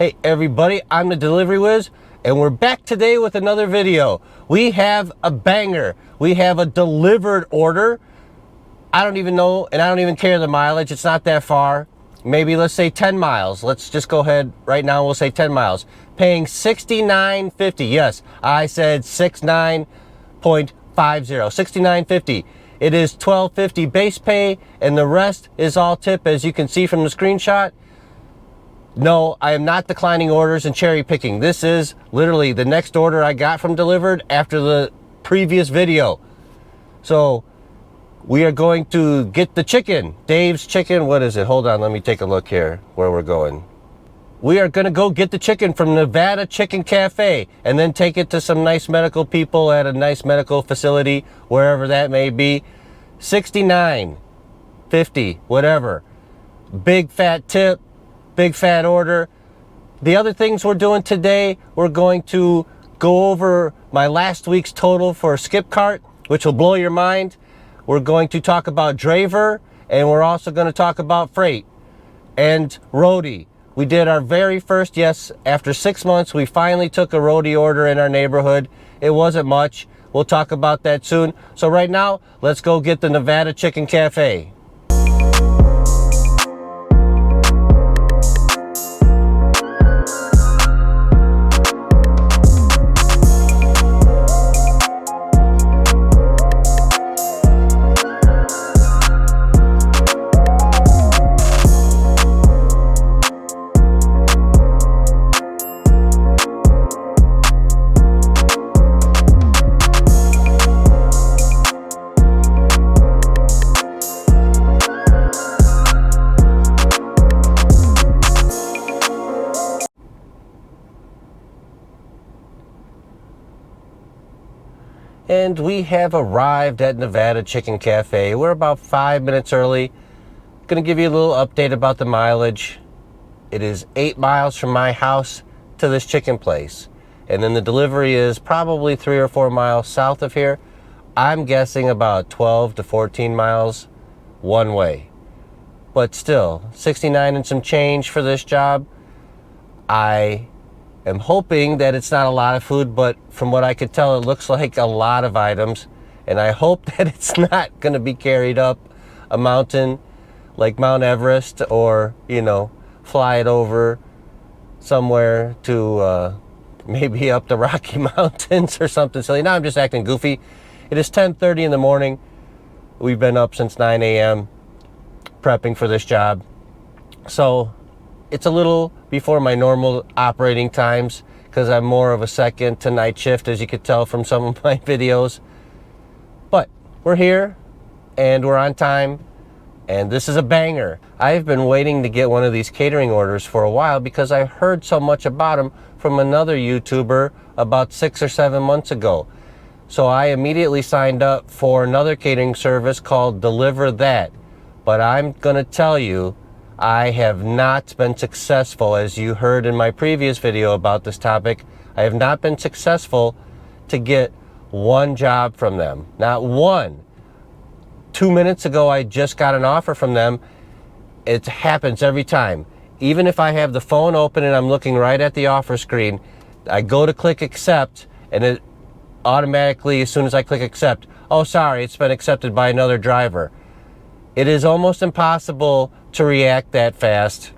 Hey everybody, I'm the Delivery Whiz, and we're back today with another video. We have a banger. We have a delivered order. I don't even know, and I don't even care the mileage. It's not that far. Maybe let's say 10 miles. Let's just go ahead right now. We'll say 10 miles. Paying $69.50. Yes, I said 69.50. $69.50. It is $12.50 base pay, and the rest is all tip, as you can see from the screenshot. No, I am not declining orders and cherry picking. This is literally the next order I got from DLIVRD after the previous video. So we are going to get the chicken. Dave's Chicken. What is it? Hold on. Let me take a look here where we're going. We are going to go get the chicken from Nevada Chicken Cafe and then take it to some nice medical people at a nice medical facility, wherever that may be. $69.50, whatever. Big fat tip. Big fat order. The other things we're doing today, we're going to go over my last week's total for Skipcart, which will blow your mind. We're going to talk about Draver, and we're also going to talk about Frayt and Roadie. We did our very first, yes, after 6 months, we finally took a Roadie order in our neighborhood. It wasn't much. We'll talk about that soon. So right now, let's go get the Nevada Chicken Cafe. And we have arrived at Nevada Chicken Cafe. We're about 5 minutes early. Gonna give you a little update about the mileage. It is 8 miles from my house to this chicken place. And then the delivery is probably 3 or 4 miles south of here. I'm guessing about 12 to 14 miles one way. But still, 69 and some change for this job. I am hoping that it's not a lot of food, but from what I could tell, it looks like a lot of items. And I hope that it's not going to be carried up a mountain like Mount Everest, or, you know, fly it over somewhere to maybe up the Rocky Mountains or something silly. Now I'm just acting goofy. It is 10:30 in the morning. We've been up since 9 a.m. prepping for this job. So it's a little before my normal operating times because I'm more of a second to night shift, as you could tell from some of my videos. But we're here and we're on time, and this is a banger. I've been waiting to get one of these catering orders for a while because I heard so much about them from another YouTuber about 6 or 7 months ago. So I immediately signed up for another catering service called DeliverThat. But I'm gonna tell you, I have not been successful, as you heard in my previous video about this topic. I have not been successful to get one job from them. Not one. 2 minutes ago, I just got an offer from them. It happens every time. Even if I have the phone open and I'm looking right at the offer screen, I go to click accept, and it automatically, as soon as I click accept, oh, sorry, it's been accepted by another driver. It is almost impossible to react that fast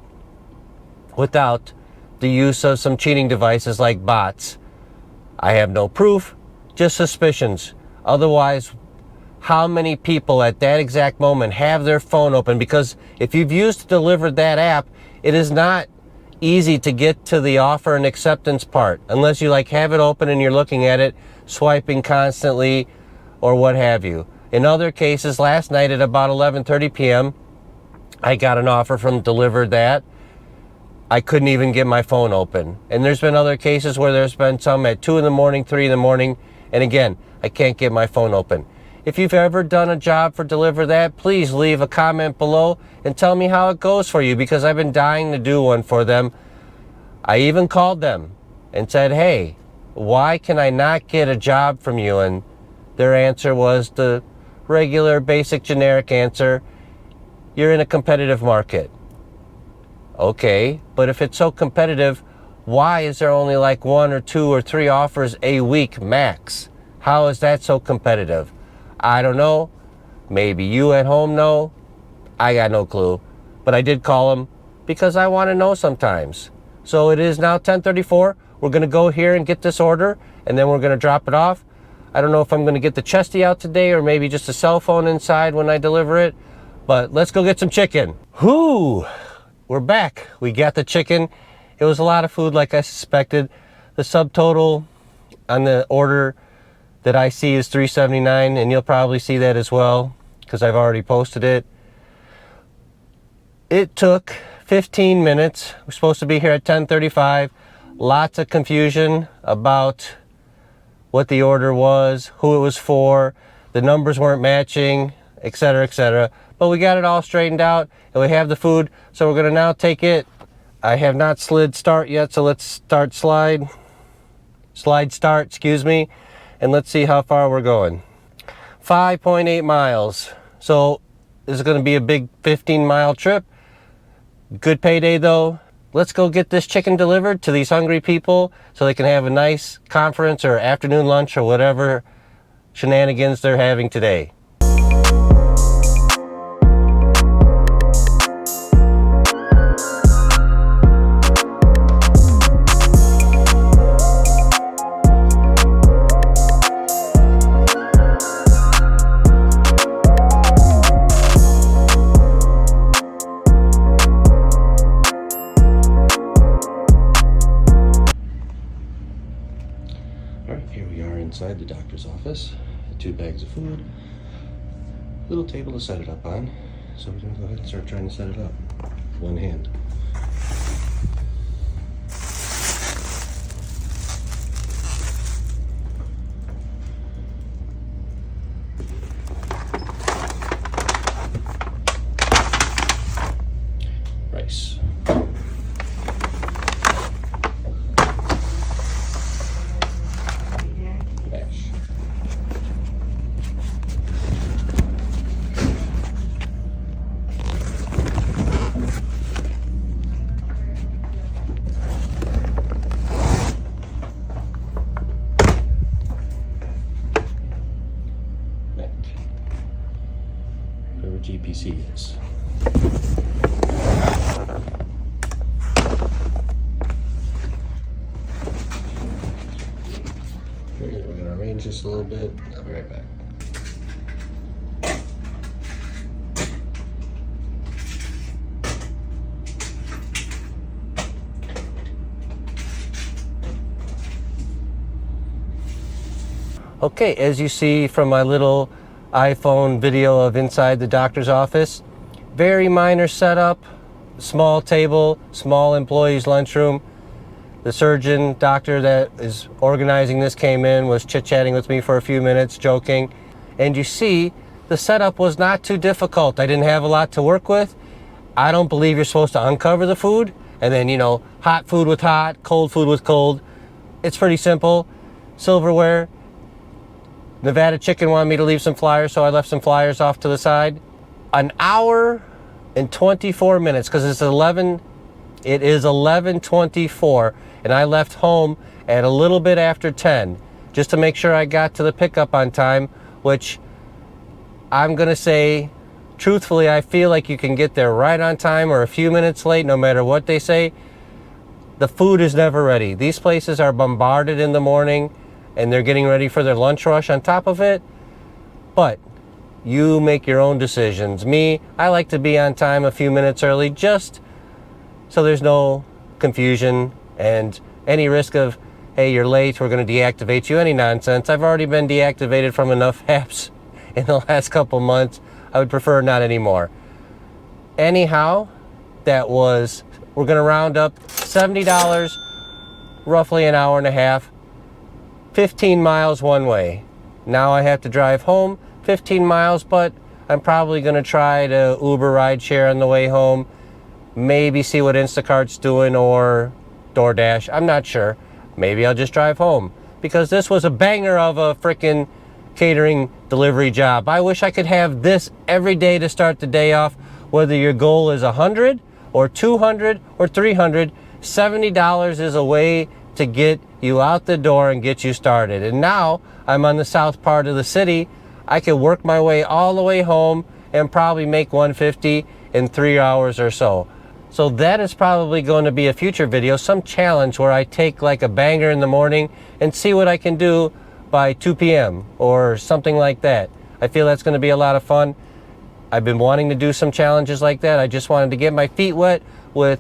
without the use of some cheating devices like bots. I have no proof, just suspicions. Otherwise, how many people at that exact moment have their phone open? Because if you've used DeliverThat app, it is not easy to get to the offer and acceptance part unless you like have it open and you're looking at it, swiping constantly or what have you. In other cases, last night at about 11:30 p.m., I got an offer from DeliverThat. I couldn't even get my phone open. And there's been other cases where there's been some at 2 in the morning, 3 in the morning, and again, I can't get my phone open. If you've ever done a job for DeliverThat, please leave a comment below and tell me how it goes for you, because I've been dying to do one for them. I even called them and said, hey, why can I not get a job from you? And their answer was the regular, basic, generic answer: you're in a competitive market. Okay, but if it's so competitive, Why is there only like 1 or 2 or 3 offers a week max? How is that so competitive? I don't know. Maybe you at home know. I got no clue. But I did call them because I want to know sometimes. So it is now 10:34. We're going to go here and get this order, and then we're going to drop it off. I don't know if I'm going to get the chesty out today or maybe just a cell phone inside when I deliver it. But let's go get some chicken. Whoo! We're back. We got the chicken. It was a lot of food like I suspected. The subtotal on the order that I see is $3.79, and you'll probably see that as well because I've already posted it. It took 15 minutes. We're supposed to be here at 10:35. Lots of confusion about what the order was, who it was for, the numbers weren't matching, etc., etc. But we got it all straightened out, and we have the food, so we're going to now take it. I have not slid start yet, so let's start slide start, excuse me, and let's see how far we're going. 5.8 miles. So this is going to be a big 15-mile trip. Good payday though. Let's go get this chicken delivered to these hungry people so they can have a nice conference or afternoon lunch or whatever shenanigans they're having today. Inside the doctor's office, 2 bags of food, little table to set it up on. So we're gonna go ahead and start trying to set it up. One hand. Rice. GPC is. We're going to arrange this a little bit. I'll be right back. Okay, as you see from my little iPhone video of inside the doctor's office, very minor setup, small table, small employee's lunchroom. The surgeon doctor that is organizing this came in, was chit-chatting with me for a few minutes, joking. And you see, the setup was not too difficult. I didn't have a lot to work with. I don't believe you're supposed to uncover the food and then, you know, hot food with hot, cold food with cold. It's pretty simple. Silverware. Nevada Chicken wanted me to leave some flyers, so I left some flyers off to the side. An hour and 24 minutes, because it is 11:24, and I left home at a little bit after 10, just to make sure I got to the pickup on time, which I'm gonna say, truthfully, I feel like you can get there right on time or a few minutes late, no matter what they say. The food is never ready. These places are bombarded in the morning, and they're getting ready for their lunch rush on top of it. But you make your own decisions. Me, I like to be on time a few minutes early, just so there's no confusion and any risk of, hey, you're late, we're going to deactivate you, any nonsense. I've already been deactivated from enough apps in the last couple months. I would prefer not anymore. Anyhow, we're going to round up $70, roughly an hour and a half. 15 miles one way. Now I have to drive home 15 miles, but I'm probably going to try to Uber rideshare on the way home. Maybe see what Instacart's doing or DoorDash. I'm not sure. Maybe I'll just drive home because this was a banger of a freaking catering delivery job. I wish I could have this every day to start the day off, whether your goal is 100 or 200 or 300. $70 is a way to get you out the door and get you started. And now I'm on the south part of the city. I can work my way all the way home and probably make $150 in 3 hours or so. So that is probably going to be a future video, some challenge where I take like a banger in the morning and see what I can do by 2 p.m. or something like that. I feel that's going to be a lot of fun. I've been wanting to do some challenges like that. I just wanted to get my feet wet with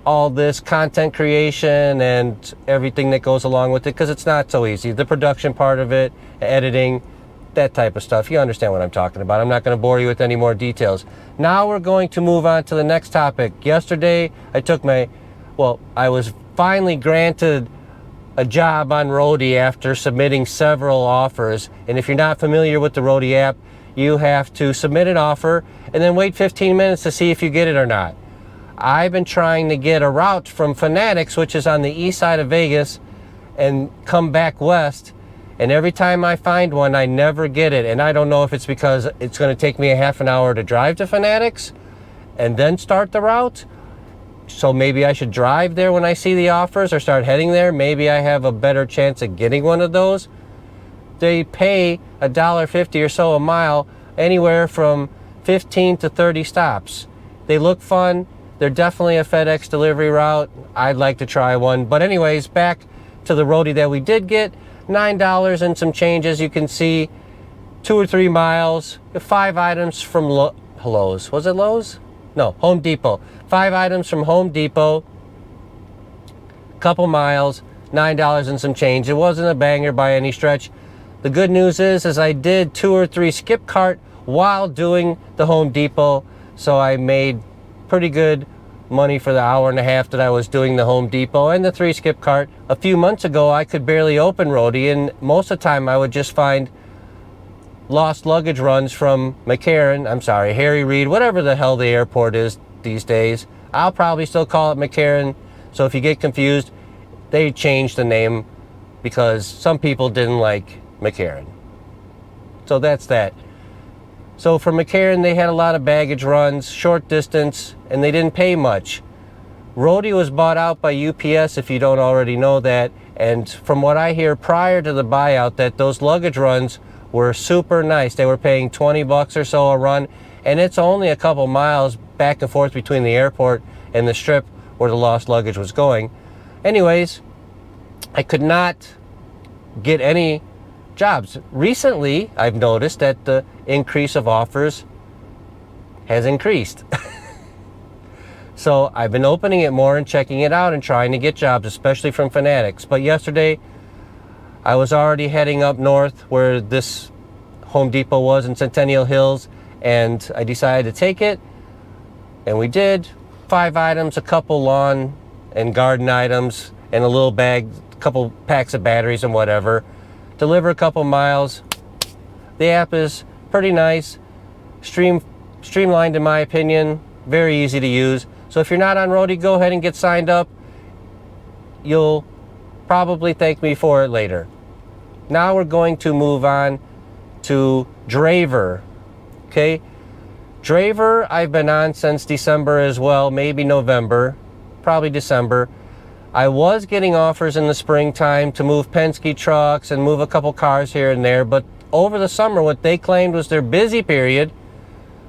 all this content creation and everything that goes along with it, because it's not so easy. The production part of it, editing, that type of stuff. You understand what I'm talking about. I'm not going to bore you with any more details. Now we're going to move on to the next topic. Yesterday, I was finally granted a job on Roadie after submitting several offers. And if you're not familiar with the Roadie app, you have to submit an offer and then wait 15 minutes to see if you get it or not. I've been trying to get a route from Fanatics, which is on the east side of Vegas, and come back west. And every time I find one, I never get it. And I don't know if it's because it's going to take me a half an hour to drive to Fanatics and then start the route. So maybe I should drive there when I see the offers or start heading there. Maybe I have a better chance of getting one of those. They pay $1.50 or so a mile, anywhere from 15 to 30 stops. They look fun. They're definitely a FedEx delivery route. I'd like to try one. But anyways, back to the Roadie that we did get. $9 and some change, as you can see. 2 or 3 miles. 5 items from Lowe's. Was it Lowe's? No, Home Depot. 5 items from Home Depot. Couple miles. $9 and some change. It wasn't a banger by any stretch. The good news is I did 2 or 3 Skipcart while doing the Home Depot. So I made pretty good money for the hour and a half that I was doing the Home Depot and the 3 Skipcart. A few months ago, I could barely open Roadie, and most of the time I would just find lost luggage runs from Harry Reid, whatever the hell the airport is these days. I'll probably still call it McCarran. So if you get confused, they changed the name because some people didn't like McCarran. So that's that. So for McCarran, they had a lot of baggage runs, short distance, and they didn't pay much. Roadie was bought out by UPS, if you don't already know that. And from what I hear prior to the buyout, that those luggage runs were super nice. They were paying $20 or so a run, and it's only a couple miles back and forth between the airport and the strip where the lost luggage was going. Anyways, I could not get any jobs. Recently, I've noticed that the increase of offers has increased. So I've been opening it more and checking it out and trying to get jobs, especially from Fanatics. But yesterday, I was already heading up north where this Home Depot was in Centennial Hills, and I decided to take it, and we did. 5 items, a couple lawn and garden items, and a little bag, a couple packs of batteries and whatever. Deliver a couple miles. The app is pretty nice, streamlined in my opinion, very easy to use. So if you're not on Roadie, go ahead and get signed up. You'll probably thank me for it later. Now we're going to move on to Draver. Okay, Draver I've been on since December as well, maybe November, probably December. I was getting offers in the springtime to move Penske trucks and move a couple cars here and there, but over the summer, what they claimed was their busy period,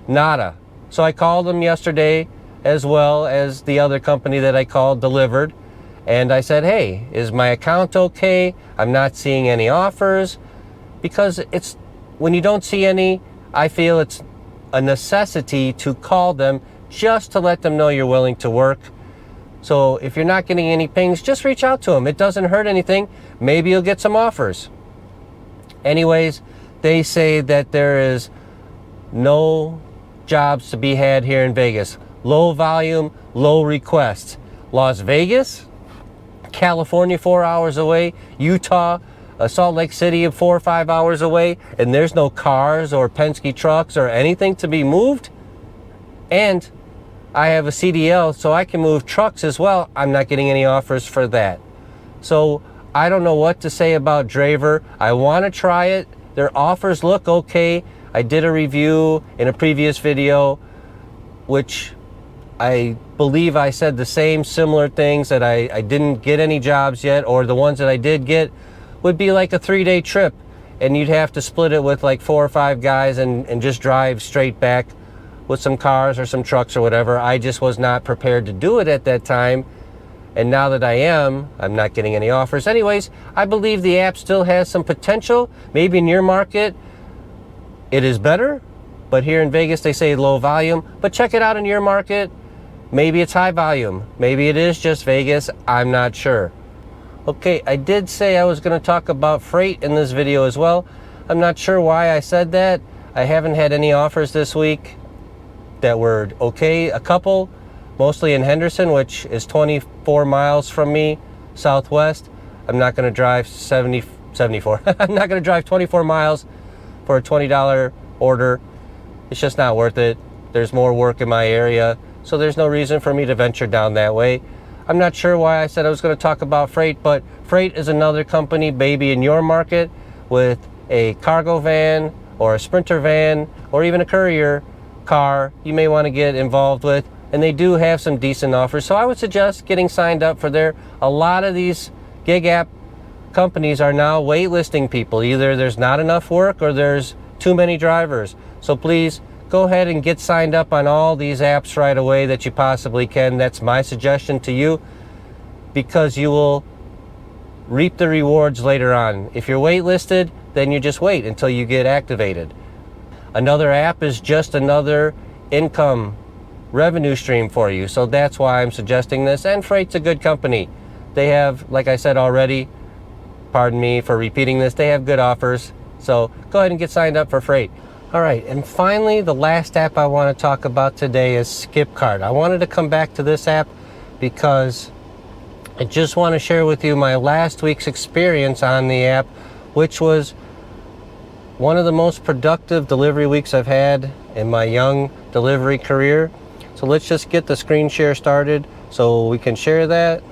nada. So I called them yesterday, as well as the other company that I called, DLIVRD, and I said, hey, is my account okay? I'm not seeing any offers. Because it's, when you don't see any, I feel it's a necessity to call them just to let them know you're willing to work. So if you're not getting any pings, just reach out to them. It doesn't hurt anything. Maybe you'll get some offers. Anyways, they say that there is no jobs to be had here in Vegas. Low volume, low requests. Las Vegas, California 4 hours away, Utah, Salt Lake City 4 or 5 hours away, and there's no cars or Penske trucks or anything to be moved. And I have a CDL, so I can move trucks as well. I'm not getting any offers for that. So I don't know what to say about Draver. I want to try it. Their offers look okay. I did a review in a previous video, which I believe I said the same similar things, that I didn't get any jobs yet, or the ones that I did get would be like a 3-day trip, and you'd have to split it with like 4 or 5 guys and just drive straight back with some cars or some trucks or whatever. I just was not prepared to do it at that time. And now that I am, I'm not getting any offers. Anyways, I believe the app still has some potential. Maybe in your market, it is better. But here in Vegas, they say low volume. But check it out in your market. Maybe it's high volume. Maybe it is just Vegas. I'm not sure. Okay, I did say I was going to talk about Frayt in this video as well. I'm not sure why I said that. I haven't had any offers this week that were okay. A couple, mostly in Henderson, which is 24 miles from me, southwest. I'm not going to drive 74. I'm not going to drive 24 miles for a $20 order. It's just not worth it. There's more work in my area, so there's no reason for me to venture down that way. I'm not sure why I said I was going to talk about Frayt, but Frayt is another company, maybe in your market, with a cargo van or a sprinter van or even a courier car you may want to get involved with. And they do have some decent offers, so I would suggest getting signed up for there. A lot of these gig app companies are now waitlisting people. Either there's not enough work or there's too many drivers. So please go ahead and get signed up on all these apps right away that you possibly can. That's my suggestion to you, because you will reap the rewards later on. If you're waitlisted, then you just wait until you get activated. Another app is just another income revenue stream for you, so that's why I'm suggesting this. And Frayt's a good company. They have, like I said already, pardon me for repeating this, they have good offers. So go ahead and get signed up for Frayt. All right, and finally, the last app I want to talk about today is Skipcart. I wanted to come back to this app because I just want to share with you my last week's experience on the app, which was one of the most productive delivery weeks I've had in my young delivery career. So let's just get the screen share started so we can share that.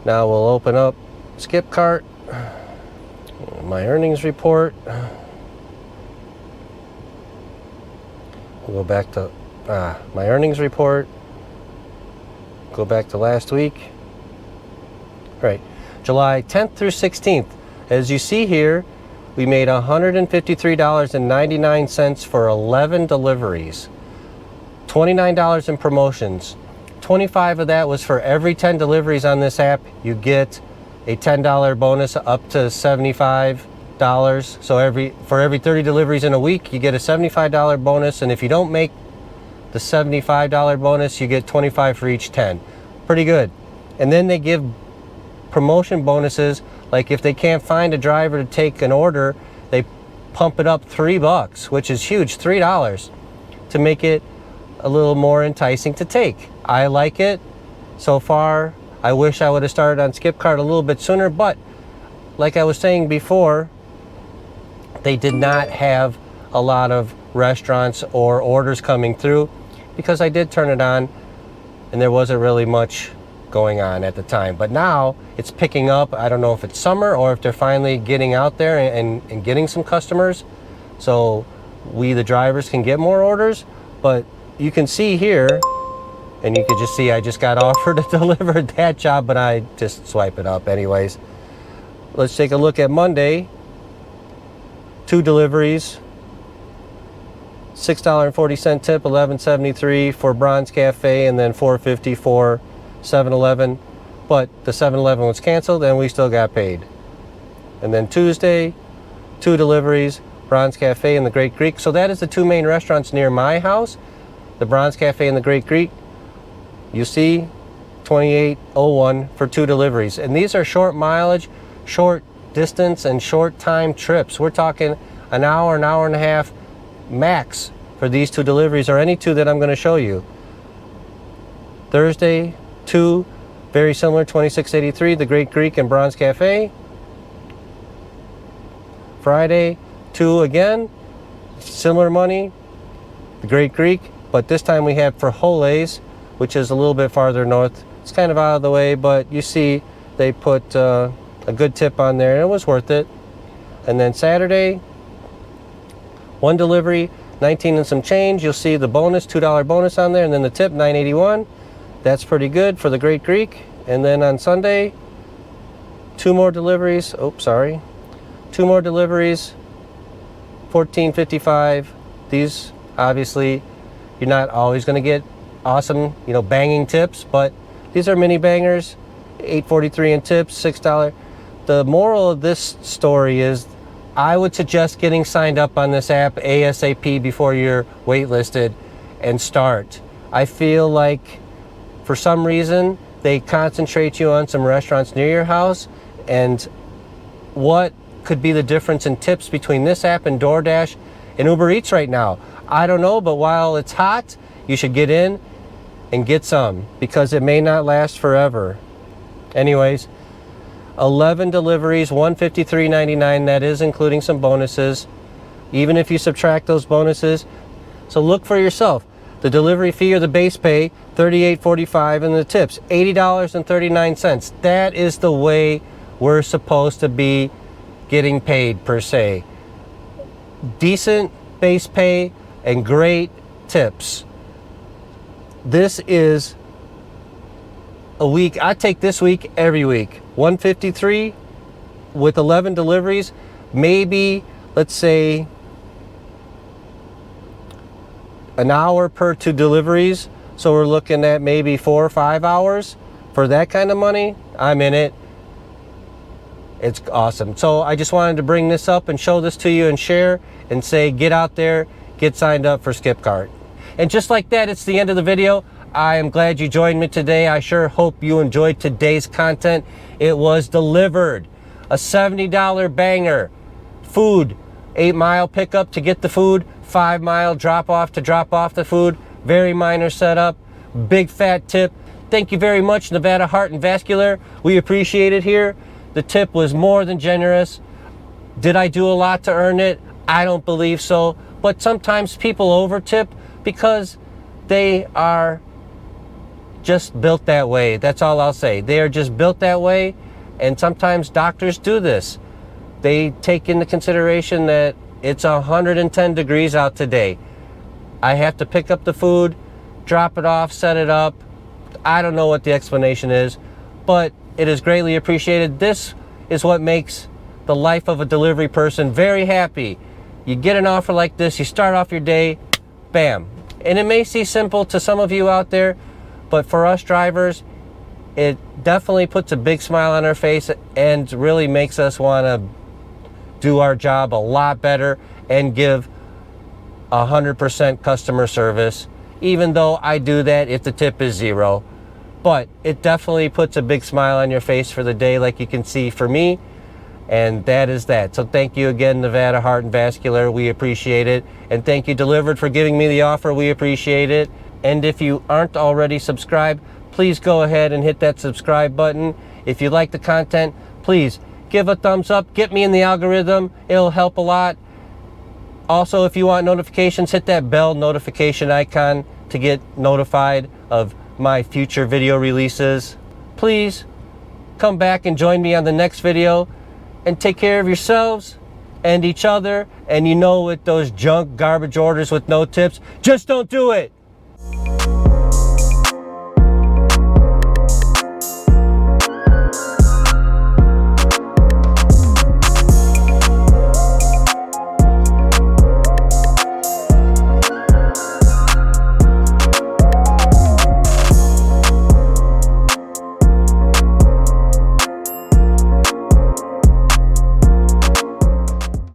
Now we'll open up Skipcart, my earnings report. We'll go back to my earnings report. Go back to last week. Right, July 10th through 16th. As you see here, we made $153.99 for 11 deliveries. $29 in promotions. 25 of that was for every 10 deliveries on this app. You get a $10 bonus up to $75. So for every 30 deliveries in a week, you get a $75 bonus. And if you don't make the $75 bonus, you get $25 for each 10. Pretty good. And then they give promotion bonuses. Like if they can't find a driver to take an order, they pump it up $3, which is huge, $3, to make it a little more enticing to take. I like it so far. I wish I would have started on Skipcart a little bit sooner, but like I was saying before, they did not have a lot of restaurants or orders coming through because I did turn it on and there wasn't really much going on at the time. But now it's picking up. I don't know if it's summer or if they're finally getting out there and getting some customers, so we the drivers can get more orders. But you can see here, and you can just see I just got offered to deliver that job, but I just swipe it up anyways. Let's take a look at Monday. 2 deliveries, $6.40 tip, $11.73 for Bronze Cafe, and then $4.50 for 7-Eleven. But the 7-Eleven was canceled and we still got paid. And then Tuesday, 2 deliveries, Bronze Cafe and the Great Greek. So that is the 2 main restaurants near my house, the Bronze Cafe and the Great Greek. You see, $28.01 for 2 deliveries. And these are short mileage, short distance, and short time trips. We're talking an hour and a half max for these 2 deliveries, or any 2 that I'm going to show you. Thursday, 2, very similar, $26.83, the Great Greek and Bronze Cafe. Friday, 2 again, similar money, the Great Greek, but this time we have Frijoles, which is a little bit farther north. It's kind of out of the way, but you see they put a good tip on there and it was worth it. And then Saturday, 1 delivery, 19 and some change. You'll see the bonus, $2 bonus on there, and then the tip, $9.81. That's pretty good for the Great Greek. And then on Sunday, 2 more deliveries. Oh, sorry. 2 more deliveries, $14.55. These, obviously, you're not always going to get awesome, you know, banging tips, but these are mini bangers. $8.43 in tips, $6. The moral of this story is I would suggest getting signed up on this app ASAP before you're waitlisted and start. I feel like for some reason they concentrate you on some restaurants near your house, and what could be the difference in tips between this app and DoorDash and UberEats right now? I don't know, but while it's hot, you should get in and get some because it may not last forever. Anyways, 11 deliveries, $153.99. That is including some bonuses, even if you subtract those bonuses. So look for yourself. The delivery fee or the base pay, $38.45, and the tips, $80.39. That is the way we're supposed to be getting paid, per se. Decent base pay and great tips. This is a week. I take this week every week. 153 with 11 deliveries, maybe, let's say, an hour per 2 deliveries. So we're looking at maybe 4 or 5 hours. For that kind of money, I'm in it. It's awesome. So I just wanted to bring this up and show this to you and share and say, get out there, get signed up for Skipcart. And just like that, it's the end of the video. I am glad you joined me today. I sure hope you enjoyed today's content. It was delivered. A $70 banger. Food, 8-mile pickup to get the food, 5-mile drop off to drop off the food. Very minor setup, big fat tip. Thank you very much, Nevada Heart and Vascular. We appreciate it here. The tip was more than generous. Did I do a lot to earn it? I don't believe so. But sometimes people over tip because they are just built that way. That's all I'll say. They are just built that way, and sometimes doctors do this. They take into consideration that it's 110 degrees out today. I have to pick up the food, drop it off, set it up. I don't know what the explanation is, but it is greatly appreciated. This is what makes the life of a delivery person very happy. You get an offer like this, you start off your day, bam. And it may seem simple to some of you out there, but for us drivers, it definitely puts a big smile on our face and really makes us want to do our job a lot better and give 100% customer service, even though I do that if the tip is 0. But it definitely puts a big smile on your face for the day, like you can see for me. And that is that. So thank you again, Nevada Heart and Vascular. We appreciate it. And thank you, DLIVRD, for giving me the offer. We appreciate it. And if you aren't already subscribed, please go ahead and hit that subscribe button. If you like the content, please give a thumbs up. Get me in the algorithm. It'll help a lot. Also, if you want notifications, hit that bell notification icon to get notified of my future video releases. Please come back and join me on the next video. And take care of yourselves and each other. And you know, with those junk garbage orders with no tips, just don't do it.